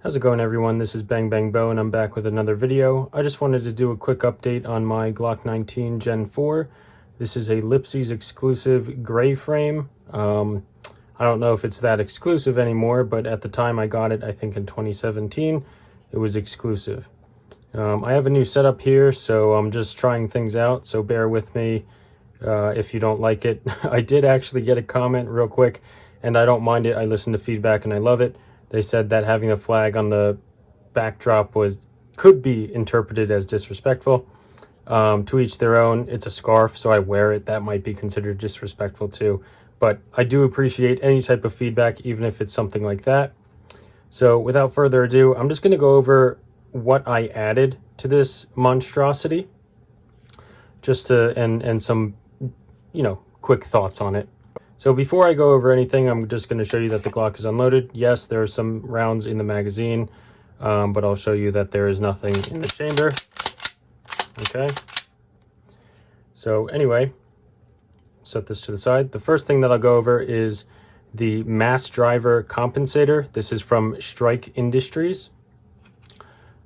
How's it going, everyone? This is Bang Bang Bo and I'm back with another video. I just wanted to do a quick update on my Glock 19 Gen 4. This is a Lipsy's exclusive gray frame. I don't know if it's that exclusive anymore, but at the time I got it, I think in 2017, it was exclusive. I have a new setup here, so I'm just trying things out, so bear with me if you don't like it. I did actually get a comment real quick, and I don't mind it. I listen to feedback and I love it. They said that having a flag on the backdrop could be interpreted as disrespectful. To each their own. It's a scarf, so I wear it. That might be considered disrespectful too. But I do appreciate any type of feedback, even if it's something like that. So without further ado, I'm just going to go over what I added to this monstrosity, just to and some, quick thoughts on it. So before I go over anything, I'm just going to show you that the Glock is unloaded. Yes, there are some rounds in the magazine, but I'll show you that there is nothing in the chamber. Okay. So anyway, set this to the side. The first thing that I'll go over is the mass driver compensator. This is from Strike Industries.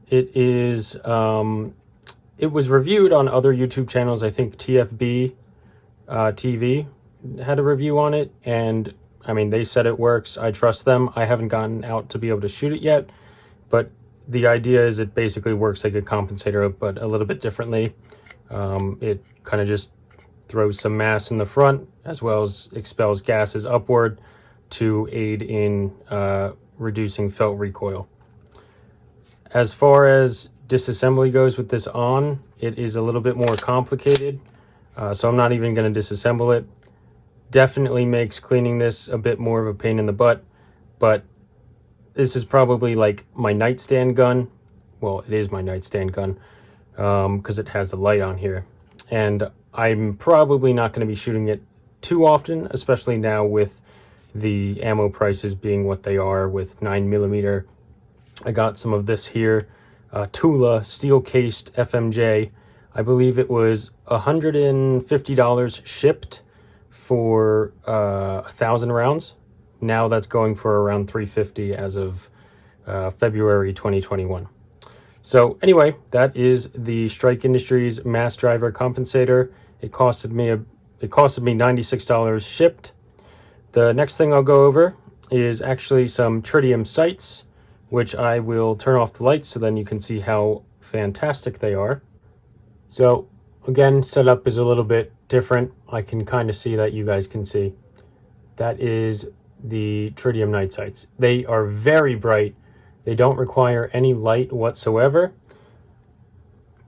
It is, it was reviewed on other YouTube channels. I think TFB TV had a review on it, and I mean, they said it works. I trust them. I haven't gotten out to be able to shoot it yet, but the idea is it basically works like a compensator, but a little bit differently. It kind of just throws some mass in the front, as well as expels gases upward to aid in reducing felt recoil. As far as disassembly goes with this on, it is a little bit more complicated, so I'm not even going to disassemble it. Definitely makes cleaning this a bit more of a pain in the butt, but this is probably like my nightstand gun. Well, it is my nightstand gun because it has the light on here, and I'm probably not going to be shooting it too often, especially now with the ammo prices being what they are with 9mm. I got some of this here, Tula steel cased FMJ. I believe it was $150 shipped for 1,000 rounds. Now that's going for around $350 as of February 2021. So anyway, that is the Strike Industries mass driver compensator. It costed me $96 shipped. The next thing I'll go over is actually some Tritium sights, which I will turn off the lights so then you can see how fantastic they are. So again, setup is a little bit different. I can kind of see that you guys can see. That is the Tritium night sights. They are very bright. They don't require any light whatsoever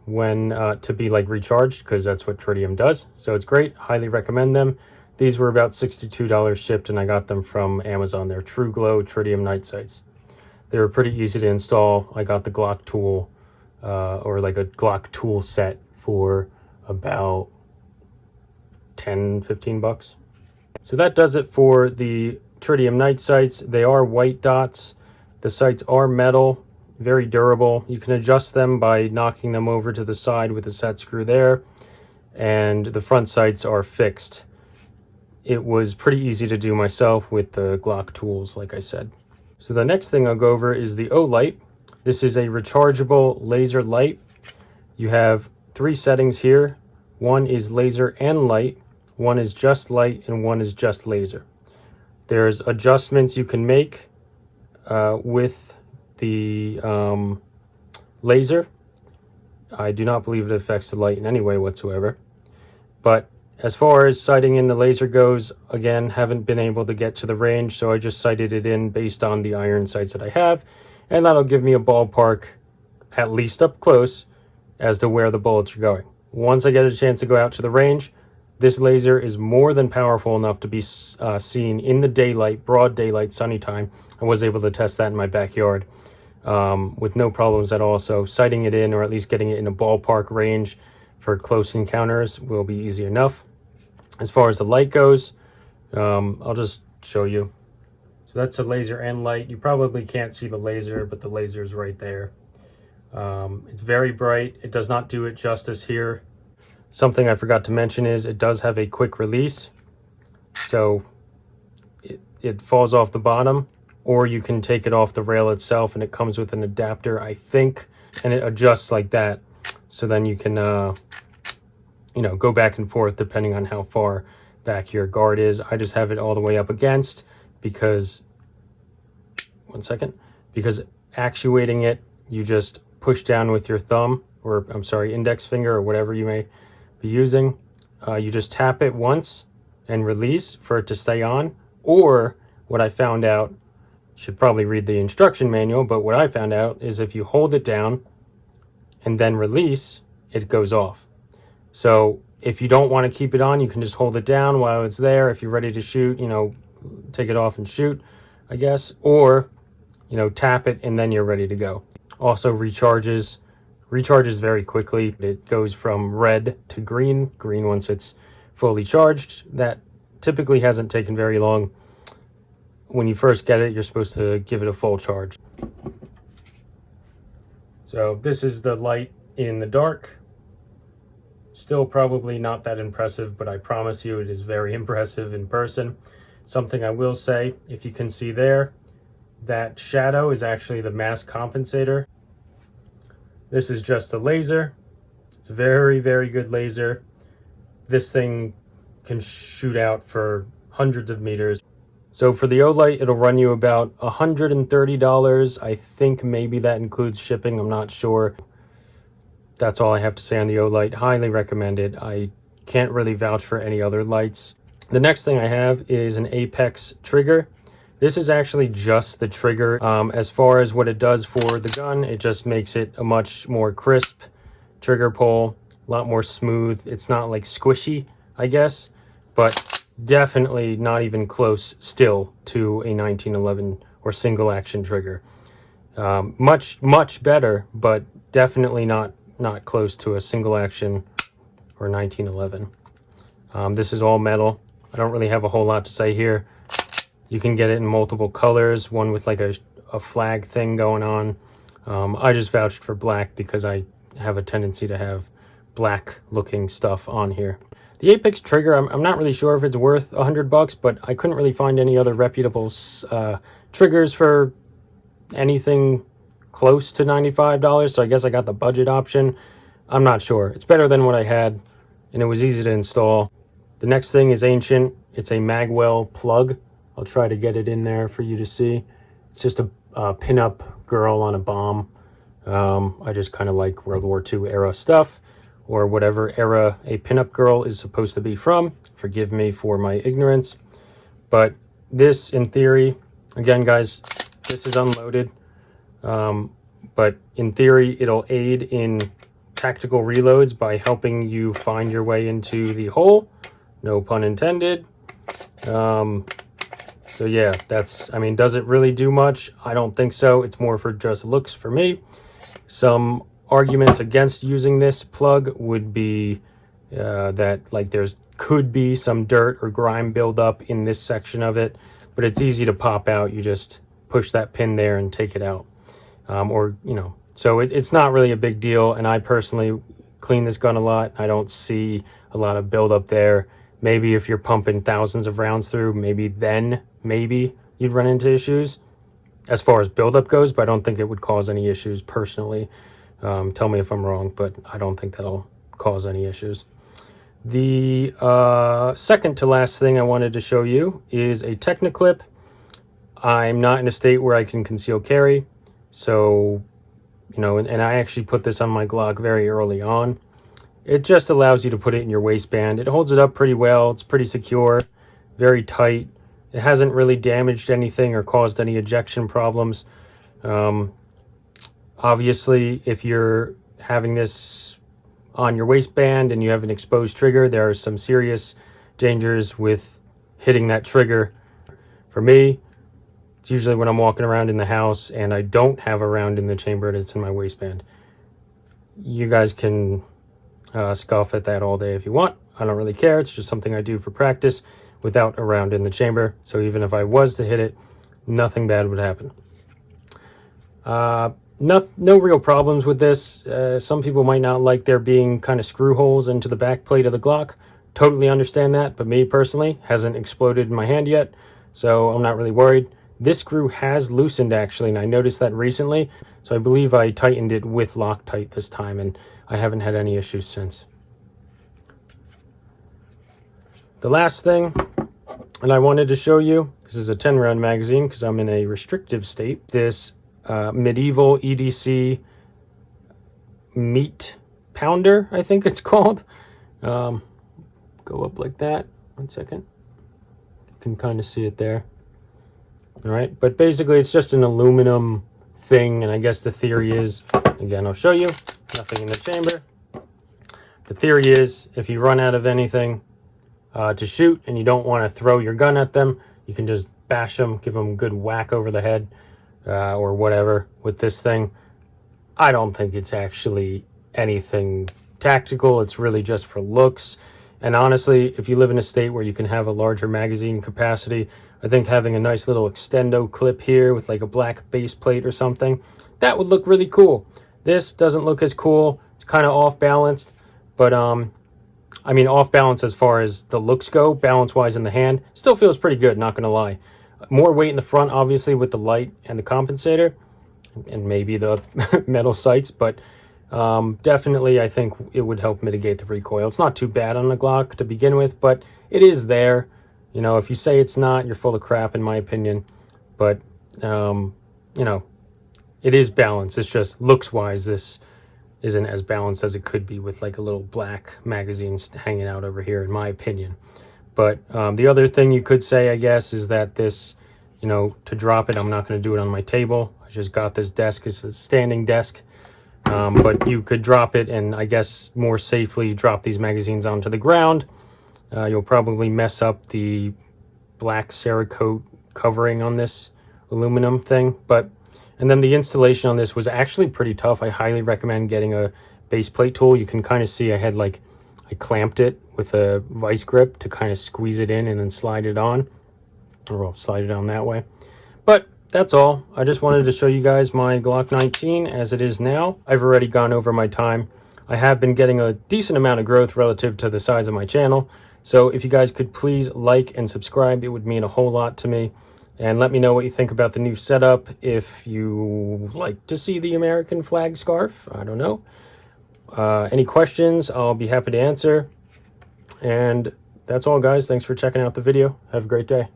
when to be like recharged, because that's what Tritium does. So it's great. Highly recommend them. These were about $62 shipped, and I got them from Amazon. They're True Glow Tritium night sights. They were pretty easy to install. I got the Glock tool or like a Glock tool set for about 10-15 bucks. So that does it for the Tritium night sights. They are white dots. The sights are metal, very durable. You can adjust them by knocking them over to the side with a set screw there, and the front sights are fixed. It was pretty easy to do myself with the Glock tools, like I said. So the next thing I'll go over is the Olight. This is a rechargeable laser light. You have 3 settings here. One is laser and light, one is just light, and one is just laser. There's adjustments you can make with the laser. I do not believe it affects the light in any way whatsoever. But as far as sighting in the laser goes, again, haven't been able to get to the range, so I just sighted it in based on the iron sights that I have, and that'll give me a ballpark, at least up close, as to where the bullets are going. Once I get a chance to go out to the range, this laser is more than powerful enough to be seen in the daylight, broad daylight, sunny time. I was able to test that in my backyard with no problems at all. So sighting it in, or at least getting it in a ballpark range for close encounters, will be easy enough. As far as the light goes, I'll just show you. So that's a laser and light. You probably can't see the laser, but the laser is right there. It's very bright. It does not do it justice here. Something I forgot to mention is it does have a quick release. So it falls off the bottom or you can take it off the rail itself, and it comes with an adapter, I think, and it adjusts like that. So then you can, you know, go back and forth depending on how far back your guard is. I just have it all the way up against because, one second, because actuating it, you just push down with your thumb, or I'm sorry, index finger, or whatever you may be using. You just tap it once and release for it to stay on. Or what I found out, should probably read the instruction manual, but what I found out is if you hold it down and then release, it goes off. So if you don't want to keep it on, you can just hold it down while it's there. If you're ready to shoot, you know, take it off and shoot, I guess. Or, you know, tap it and then you're ready to go. Also recharges very quickly. It goes from red to green once it's fully charged. That typically hasn't taken very long. When you first get it, you're supposed to give it a full charge. So this is the light in the dark. Still probably not that impressive, but I promise you it is very impressive in person. Something I will say, if you can see there, that shadow is actually the mask compensator. This is just a laser. It's a very, very good laser. This thing can shoot out for hundreds of meters. So for the Olight, it'll run you about $130. I think maybe that includes shipping. I'm not sure. That's all I have to say on the Olight. Highly recommend it. I can't really vouch for any other lights. The next thing I have is an Apex trigger. This is actually just the trigger. As far as what it does for the gun, it just makes it a much more crisp trigger pull, a lot more smooth. It's not like squishy, I guess, but definitely not even close still to a 1911 or single action trigger. Much better, but definitely not close to a single action or 1911. This is all metal. I don't really have a whole lot to say here. You can get it in multiple colors, one with like a flag thing going on. I just vouched for black because I have a tendency to have black looking stuff on here. The Apex trigger, I'm not really sure if it's worth $100, but I couldn't really find any other reputable triggers for anything close to $95, so I guess I got the budget option. I'm not sure. It's better than what I had, and it was easy to install. The next thing is ancient. It's a Magwell Plug. I'll try to get it in there for you to see. It's just a pinup girl on a bomb. I just kind of like World War II era stuff, or whatever era a pinup girl is supposed to be from. Forgive me for my ignorance. But this, in theory, again, guys, this is unloaded. But in theory, it'll aid in tactical reloads by helping you find your way into the hole. No pun intended. So yeah, that's, I mean, does it really do much? I don't think so. It's more for just looks for me. Some arguments against using this plug would be that like could be some dirt or grime buildup in this section of it, but it's easy to pop out. You just push that pin there and take it out. Or, you know, so it's not really a big deal. And I personally clean this gun a lot. I don't see a lot of buildup there. Maybe if you're pumping thousands of rounds through, maybe you'd run into issues as far as buildup goes, but I don't think it would cause any issues personally. Tell me if I'm wrong, but I don't think that'll cause any issues. The second to last thing I wanted to show you is a Techna clip. I'm not in a state where I can conceal carry, so, you know, and I actually put this on my Glock very early on. It just allows you to put it in your waistband. It holds it up pretty well. It's pretty secure, very tight. It hasn't really damaged anything or caused any ejection problems. Obviously, if you're having this on your waistband and you have an exposed trigger, there are some serious dangers with hitting that trigger. For me, it's usually when I'm walking around in the house and I don't have a round in the chamber and it's in my waistband. You guys can scoff at that all day if you want. I don't really care. It's just something I do for practice without a round in the chamber. So even if I was to hit it, nothing bad would happen. No real problems with this. Some people might not like there being kind of screw holes into the back plate of the Glock. Totally understand that, but me personally, hasn't exploded in my hand yet, so I'm not really worried. This screw has loosened actually, and I noticed that recently, so I believe I tightened it with Loctite this time, and I haven't had any issues since. The last thing that I wanted to show you, this is a 10-round magazine because I'm in a restrictive state. This medieval EDC meat pounder, I think it's called. Go up like that. 1 second. You can kind of see it there. All right, but basically it's just an aluminum thing, and I guess the theory is, again, I'll show you, nothing in the chamber. The theory is if you run out of anything to shoot and you don't want to throw your gun at them, you can just bash them, give them a good whack over the head or whatever with this thing. I don't think it's actually anything tactical. It's really just for looks. And honestly, if you live in a state where you can have a larger magazine capacity, I think having a nice little extendo clip here with like a black base plate or something, that would look really cool. This doesn't look as cool. It's kind of off balanced, but I mean, off balance as far as the looks go, balance-wise in the hand, still feels pretty good, not going to lie. More weight in the front, obviously, with the light and the compensator, and maybe the metal sights, but definitely I think it would help mitigate the recoil. It's not too bad on the Glock to begin with, but it is there. You know, if you say it's not, you're full of crap, in my opinion. But, you know, it is balanced. It's just looks-wise, this isn't as balanced as it could be with like a little black magazine hanging out over here, in my opinion. But the other thing you could say, I guess, is that this, you know, to drop it, I'm not going to do it on my table. I just got this desk. It's a standing desk. But you could drop it and, I guess, more safely drop these magazines onto the ground. You'll probably mess up the black Cerakote covering on this aluminum thing. And then the installation on this was actually pretty tough. I highly recommend getting a base plate tool. You can kind of see I clamped it with a vice grip to kind of squeeze it in and then slide it on. Or well, slide it on that way. But that's all. I just wanted to show you guys my Glock 19 as it is now. I've already gone over my time. I have been getting a decent amount of growth relative to the size of my channel. So if you guys could please like and subscribe, it would mean a whole lot to me. And let me know what you think about the new setup. If you like to see the American flag scarf, I don't know. Any questions, I'll be happy to answer. And that's all, guys. Thanks for checking out the video. Have a great day.